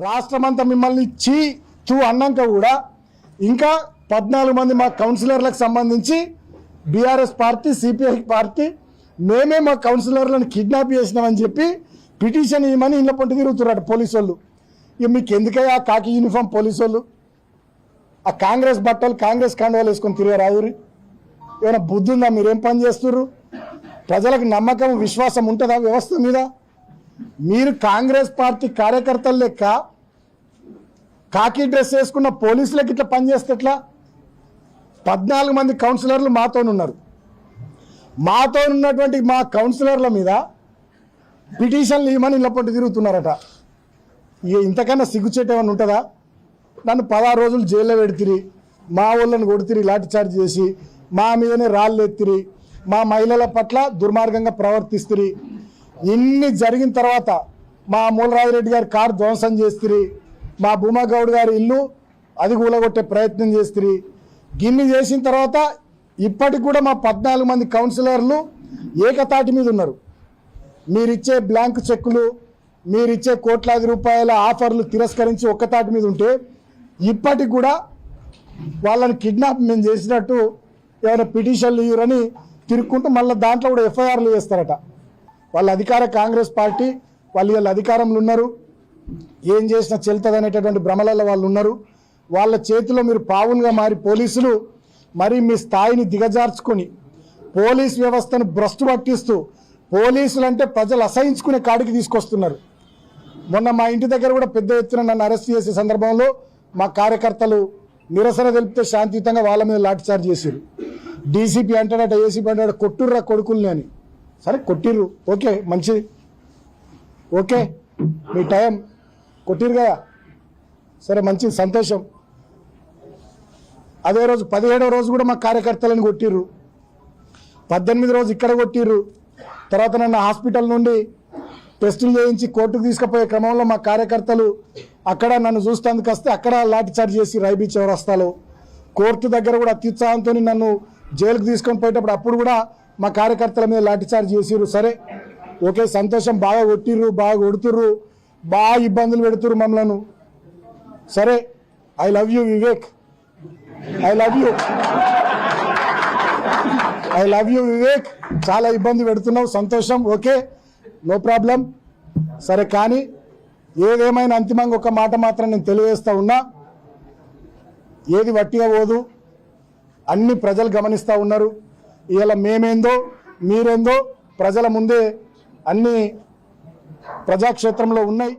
రాష్ట్రమంతా మిమ్మల్ని చీ తూ అన్నాక కూడా ఇంకా 14 మంది మా కౌన్సిలర్లకు సంబంధించి బీఆర్ఎస్ పార్టీ సిపిఐ పార్టీ మేమే మా కౌన్సిలర్లను కిడ్నాప్ చేసినామని చెప్పి పిటిషన్ ఇవ్వమని ఇళ్ళ పొంటి తిరుగుతున్నారు పోలీసు వాళ్ళు. ఇక మీకు ఎందుకయ్యా ఆ కాకి యూనిఫామ్ పోలీసు వాళ్ళు? ఆ కాంగ్రెస్ బట్టలు కాంగ్రెస్ కండువాలు వేసుకొని తిరిగారు ఆవురి. ఏమైనా బుద్ధి ఉందా? మీరేం పని చేస్తున్నారు? ప్రజలకు నమ్మకం విశ్వాసం ఉంటుందా వ్యవస్థ మీద? మీరు కాంగ్రెస్ పార్టీ కార్యకర్తలు లెక్క కాకి డ్రెస్ వేసుకున్న పోలీసులకు ఇట్లా పనిచేస్తే ఎట్లా? 14 మంది కౌన్సిలర్లు మాతోనున్నారు. మాతో ఉన్నటువంటి మా కౌన్సిలర్ల మీద పిటిషన్లు ఇవ్వమని ఇళ్ళ పొంటి తిరుగుతున్నారట. ఇక ఇంతకన్నా సిగ్గుచేట ఏమైనా ఉంటుందా? నన్ను 16 రోజులు జైల్లో పెడితిరి, మా వాళ్ళని కొడుతిరి, లాఠీచార్జ్ చేసి మా మీదనే రాళ్ళు ఎత్తిరి, మా మహిళల పట్ల దుర్మార్గంగా ప్రవర్తిస్తురి. ఇన్ని జరిగిన తర్వాత మా మూలరాజిరెడ్డి గారి కారు ధ్వంసం చేస్తురి, మా భూమాగౌడ్ గారి ఇల్లు అది కూలగొట్టే ప్రయత్నం చేస్తురి. గిన్ని చేసిన తర్వాత ఇప్పటికి కూడా మా 14 మంది కౌన్సిలర్లు ఏకతాటి మీద ఉన్నారు. మీరిచ్చే బ్లాంక్ చెక్కులు, మీరిచ్చే కోట్లాది రూపాయల ఆఫర్లు తిరస్కరించి ఒక్కతాటి మీద ఉంటే ఇప్పటికి కూడా వాళ్ళని కిడ్నాప్ మేము చేసినట్టు ఏమైనా పిటిషన్లు ఇవ్వరని తిరుక్కుంటూ మళ్ళీ దాంట్లో కూడా ఎఫ్ఐఆర్లు చేస్తారట. వాళ్ళ అధికార కాంగ్రెస్ పార్టీ వాళ్ళ అధికారంలో ఉన్నారు, ఏం చేసినా చెల్తుంది అనేటటువంటి భ్రమలలో వాళ్ళు ఉన్నారు. వాళ్ళ చేతిలో మీరు పావులుగా మారి పోలీసులు మరి మీ స్థాయిని దిగజార్చుకొని పోలీస్ వ్యవస్థను భ్రష్టు పట్టిస్తూ పోలీసులు అంటే ప్రజలు అసహించుకునే కాడికి తీసుకొస్తున్నారు. మొన్న మా ఇంటి దగ్గర కూడా పెద్ద ఎత్తున నన్ను అరెస్ట్ చేసే సందర్భంలో మా కార్యకర్తలు నిరసన తెలిపితే శాంతియుతంగా వాళ్ళ మీద లాఠీచార్జ్ చేశారు. డీసీపీ అంటాడట, ఏసీపీ అంటాడట, కొట్టుర్రా కొడుకుల్ని అని. సరే కొట్టిర్రు, ఓకే మంచిది, ఓకే మీ టైం కొట్టిరు కదా, సరే మంచిది సంతోషం. అదే రోజు 17వ రోజు కూడా మా కార్యకర్తలను కొట్టిర్రు, 18వ రోజు ఇక్కడ కొట్టిర్రు. తర్వాత నన్ను హాస్పిటల్ నుండి టెస్టులు చేయించి కోర్టుకు తీసుకుపోయే క్రమంలో మా కార్యకర్తలు అక్కడ నన్ను చూస్తానికి వస్తే అక్కడ లాఠీచార్జ్ చేసి రైబీ చౌరస్తాలో కోర్టు దగ్గర కూడా అత్యుత్సాహంతో నన్ను జైలుకు తీసుకొని పోయేటప్పుడు అప్పుడు కూడా మా కార్యకర్తల మీద లాఠీచార్జ్ చేసిర్రు. సరే ఓకే సంతోషం, బాగా కొట్టిర్రు, బాగా కొడుతుర్రు, బాగా ఇబ్బందులు పెడుతుర్రు మమ్మల్ని. సరే I love you Vivek, I love you, I love you Vivek, చాలా ఇబ్బంది పెడుతున్నావు, సంతోషం, ఓకే నో ప్రాబ్లం. సరే కానీ ఏదేమైనా అంతిమంగా ఒక మాట మాత్రం నేను తెలియజేస్తూ ఉన్నా, ఏది వట్టిగా పోదు, అన్ని ప్రజలు గమనిస్తూ ఉన్నారు. ఇవాళ మేమేందో మీరేందో ప్రజల ముందే అన్ని ప్రజాక్షేత్రంలో ఉన్నాయి.